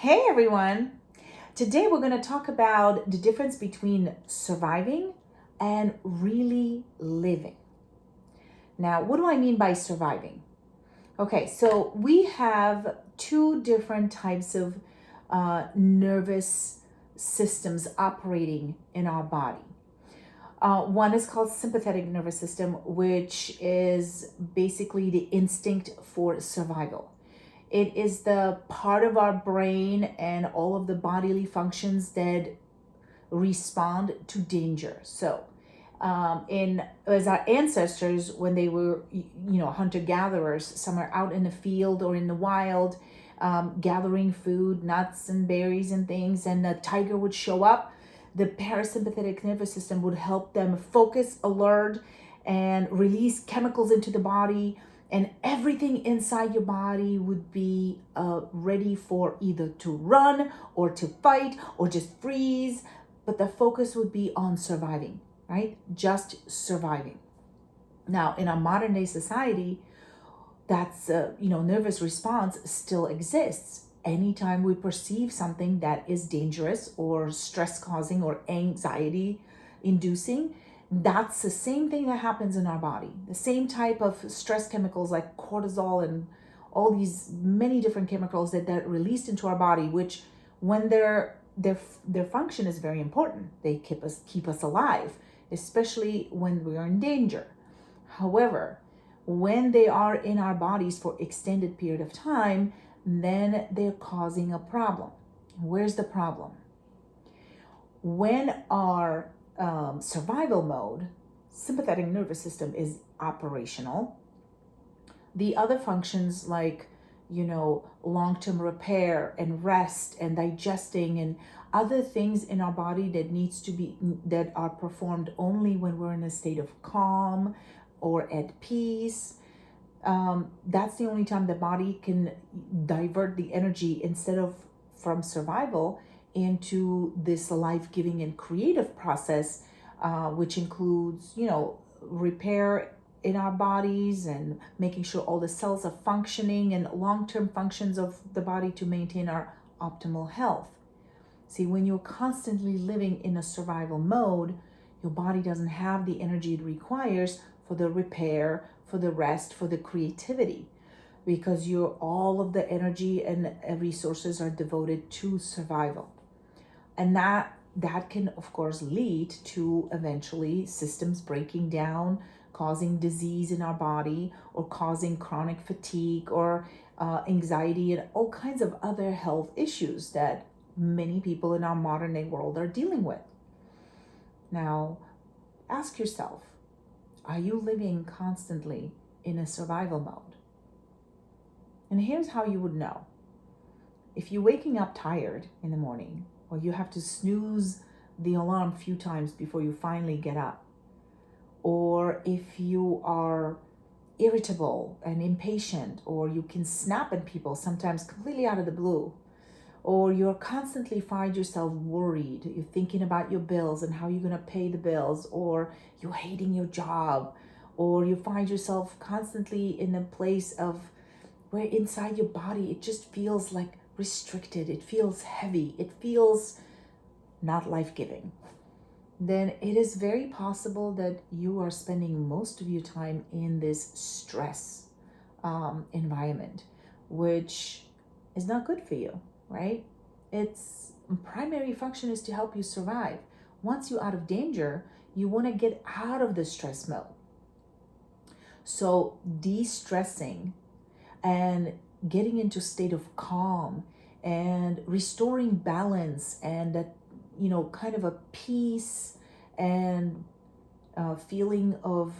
Hey everyone! Today we're going to talk about the difference between surviving and really living. Now, what do I mean by surviving? Okay, so we have two different types of nervous systems operating in our body. One is called sympathetic nervous system, which is basically the instinct for survival. It is the part of our brain and all of the bodily functions that respond to danger. So, in as our ancestors, when they were, hunter gatherers, somewhere out in the field or in the wild, gathering food, nuts and berries and things, and a tiger would show up, the parasympathetic nervous system would help them focus, alert, and release chemicals into the body, and everything inside your body would be ready for either to run or to fight or just freeze, but the focus would be on surviving, right? Just surviving. Now, in our modern day society, that's nervous response still exists. Anytime we perceive something that is dangerous or stress causing or anxiety inducing, that's the same thing that happens in our body. The same type of stress chemicals like cortisol and all these many different chemicals that are released into our body, which when their function is very important. They keep us alive, especially when we are in danger. However, when they are in our bodies for extended period of time, then they're causing a problem. Where's the problem? When our survival mode, sympathetic nervous system is operational, the other functions like long-term repair and rest and digesting and other things in our body that are performed only when we're in a state of calm or at peace. That's the only time the body can divert the energy instead of from survival into this life-giving and creative process, which includes repair in our bodies and making sure all the cells are functioning and long-term functions of the body to maintain our optimal health. See, when you're constantly living in a survival mode, your body doesn't have the energy it requires for the repair, for the rest, for the creativity, because all of the energy and resources are devoted to survival. And that can of course lead to eventually systems breaking down, causing disease in our body, or causing chronic fatigue or anxiety and all kinds of other health issues that many people in our modern day world are dealing with. Now, ask yourself, are you living constantly in a survival mode? And here's how you would know. If you're waking up tired in the morning, or you have to snooze the alarm a few times before you finally get up, or if you are irritable and impatient, or you can snap at people sometimes completely out of the blue, or you're constantly find yourself worried, you're thinking about your bills and how you're going to pay the bills, or you're hating your job, or you find yourself constantly in a place of where inside your body it just feels like restricted, it feels heavy, it feels not life-giving, then it is very possible that you are spending most of your time in this stress environment, which is not good for you, right? Its primary function is to help you survive. Once you're out of danger, you want to get out of the stress mode. So de-stressing and getting into a state of calm and restoring balance and that kind of a peace and feeling of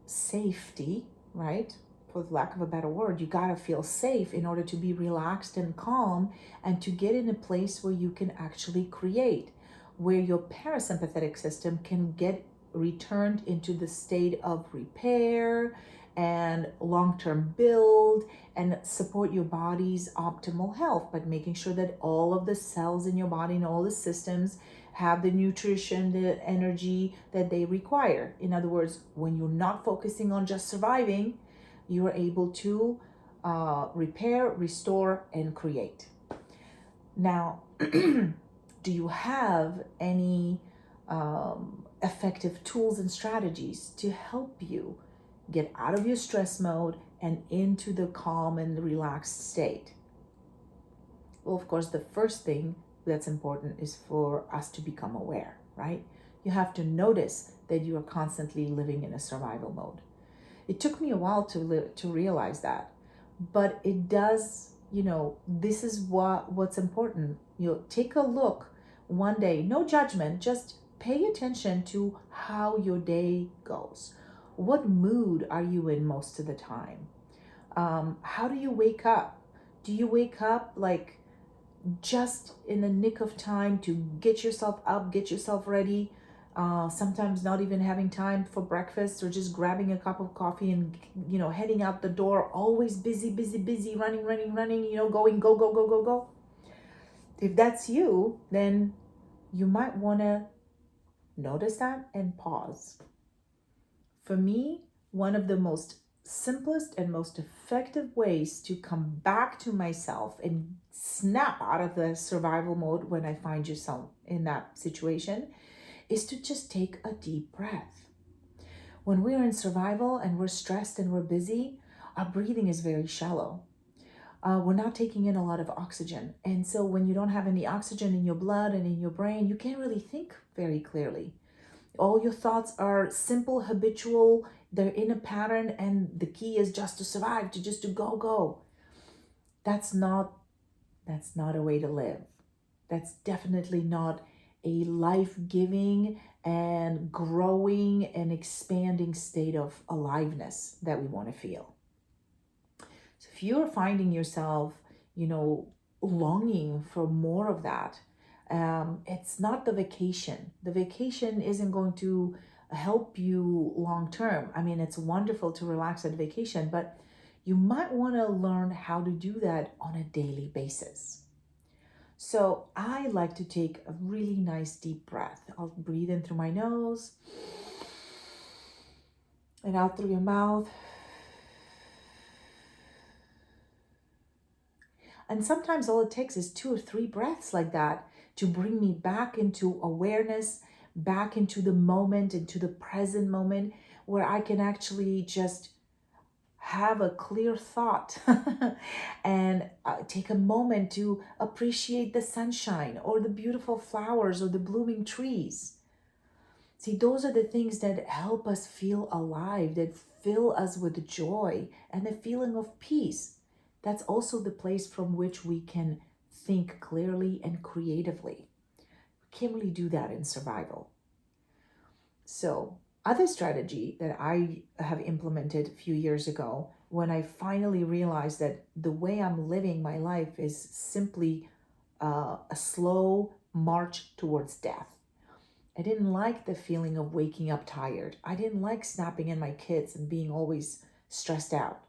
safety, right? For lack of a better word, you gotta feel safe in order to be relaxed and calm and to get in a place where you can actually create, where your parasympathetic system can get returned into the state of repair and long-term build and support your body's optimal health, but making sure that all of the cells in your body and all the systems have the nutrition, the energy that they require. In other words, when you're not focusing on just surviving, you are able to repair, restore, and create. Now, do you have any effective tools and strategies to help you get out of your stress mode and into the calm and relaxed state? Well, of course, the first thing that's important is for us to become aware, right? You have to notice that you are constantly living in a survival mode. It took me a while to realize that, but it does. This is what's important. Take a look one day, no judgment, just pay attention to how your day goes. What mood are you in most of the time? How do you wake up? Do you wake up like just in the nick of time to get yourself up, get yourself ready? Sometimes not even having time for breakfast, or just grabbing a cup of coffee and heading out the door, always busy, busy, busy, running, running, running, going, go, go, go, go, go. If that's you, then you might want to notice that and pause. For me, one of the most simplest and most effective ways to come back to myself and snap out of the survival mode when I find yourself in that situation is to just take a deep breath. When we're in survival and we're stressed and we're busy, our breathing is very shallow. We're not taking in a lot of oxygen. And so when you don't have any oxygen in your blood and in your brain, you can't really think very clearly. All your thoughts are simple, habitual, they're in a pattern, and the key is just to survive, to go, go. That's not a way to live. That's definitely not a life-giving and growing and expanding state of aliveness that we want to feel. So if you're finding yourself, longing for more of that, it's not the vacation. The vacation isn't going to help you long term. I mean, it's wonderful to relax at vacation, but you might want to learn how to do that on a daily basis. So I like to take a really nice deep breath. I'll breathe in through my nose and out through your mouth. And sometimes all it takes is 2 or 3 breaths like that to bring me back into awareness, back into the moment, into the present moment, where I can actually just have a clear thought and take a moment to appreciate the sunshine or the beautiful flowers or the blooming trees. See, those are the things that help us feel alive, that fill us with joy and a feeling of peace. That's also the place from which we can think clearly and creatively. We can't really do that in survival. So, other strategy that I have implemented a few years ago, when I finally realized that the way I'm living my life is simply a slow march towards death. I didn't like the feeling of waking up tired. I didn't like snapping at my kids and being always stressed out.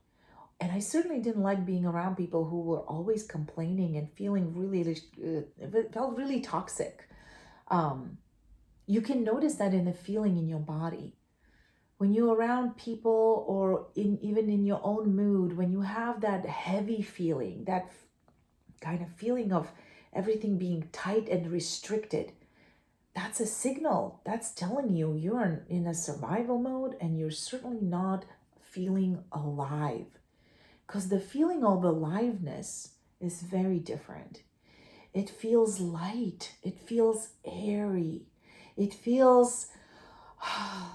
And I certainly didn't like being around people who were always complaining and feeling it felt really toxic. You can notice that in the feeling in your body. When you're around people or even in your own mood, when you have that heavy feeling, that kind of feeling of everything being tight and restricted, that's a signal. That's telling you you're in a survival mode and you're certainly not feeling alive. Because the feeling of aliveness is very different. It feels light. It feels airy. It feels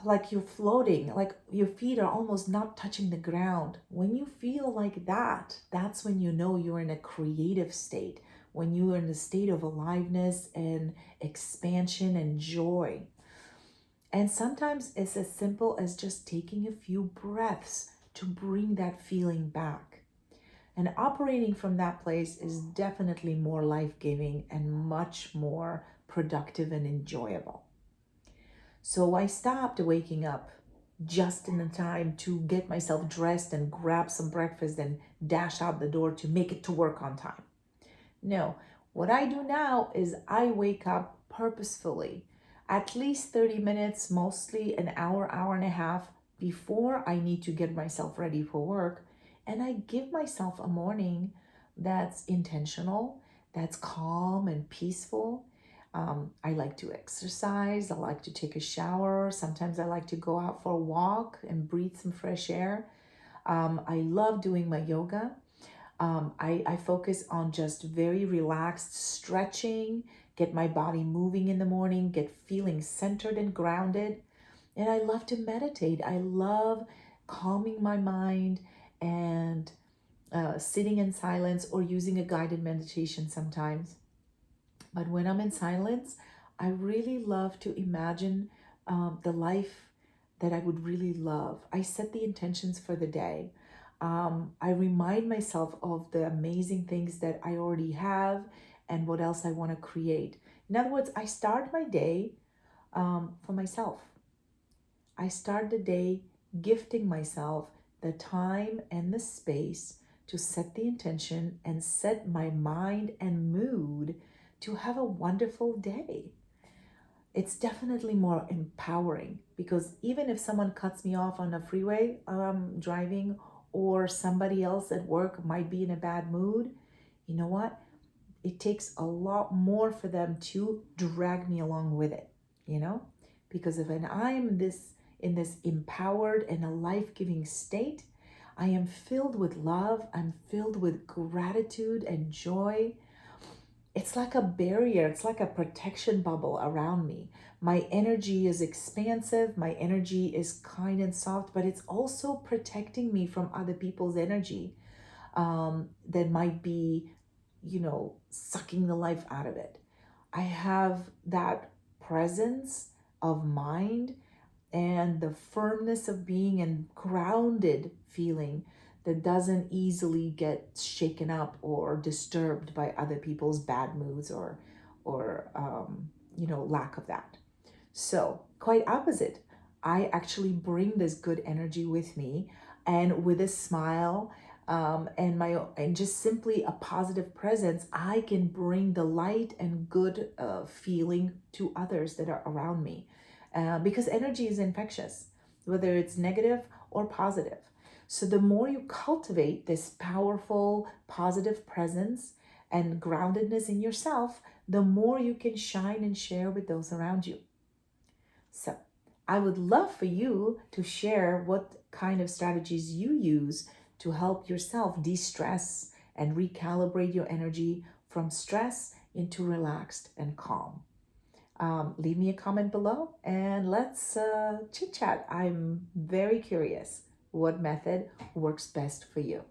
like you're floating, like your feet are almost not touching the ground. When you feel like that, that's when you know you're in a creative state, when you are in a state of aliveness and expansion and joy. And sometimes it's as simple as just taking a few breaths to bring that feeling back. And operating from that place is definitely more life-giving and much more productive and enjoyable. So I stopped waking up just in the time to get myself dressed and grab some breakfast and dash out the door to make it to work on time. No, what I do now is I wake up purposefully, at least 30 minutes, mostly an hour, hour and a half before I need to get myself ready for work. And I give myself a morning that's intentional, that's calm and peaceful. I like to exercise. I like to take a shower. Sometimes I like to go out for a walk and breathe some fresh air. I love doing my yoga. I focus on just very relaxed stretching, get my body moving in the morning, get feeling centered and grounded. And I love to meditate. I love calming my mind and sitting in silence or using a guided meditation sometimes. But when I'm in silence, I really love to imagine the life that I would really love. I set the intentions for the day. I remind myself of the amazing things that I already have and what else I want to create. In other words, I start my day for myself. I start the day gifting myself the time and the space to set the intention and set my mind and mood to have a wonderful day. It's definitely more empowering because even if someone cuts me off on a freeway driving, or somebody else at work might be in a bad mood, you know what? It takes a lot more for them to drag me along with it, you know? Because if I'm in this empowered and a life-giving state, I am filled with love, I'm filled with gratitude and joy. It's like a barrier, it's like a protection bubble around me. My energy is expansive, my energy is kind and soft, but it's also protecting me from other people's energy that might be, sucking the life out of it. I have that presence of mind and the firmness of being and grounded feeling that doesn't easily get shaken up or disturbed by other people's bad moods or lack of that. So, quite opposite. I actually bring this good energy with me, and with a smile and just simply a positive presence, I can bring the light and good feeling to others that are around me. Because energy is infectious, whether it's negative or positive. So, the more you cultivate this powerful, positive presence and groundedness in yourself, the more you can shine and share with those around you. So, I would love for you to share what kind of strategies you use to help yourself de stress and recalibrate your energy from stress into relaxed and calm. Leave me a comment below and let's chit chat. I'm very curious what method works best for you.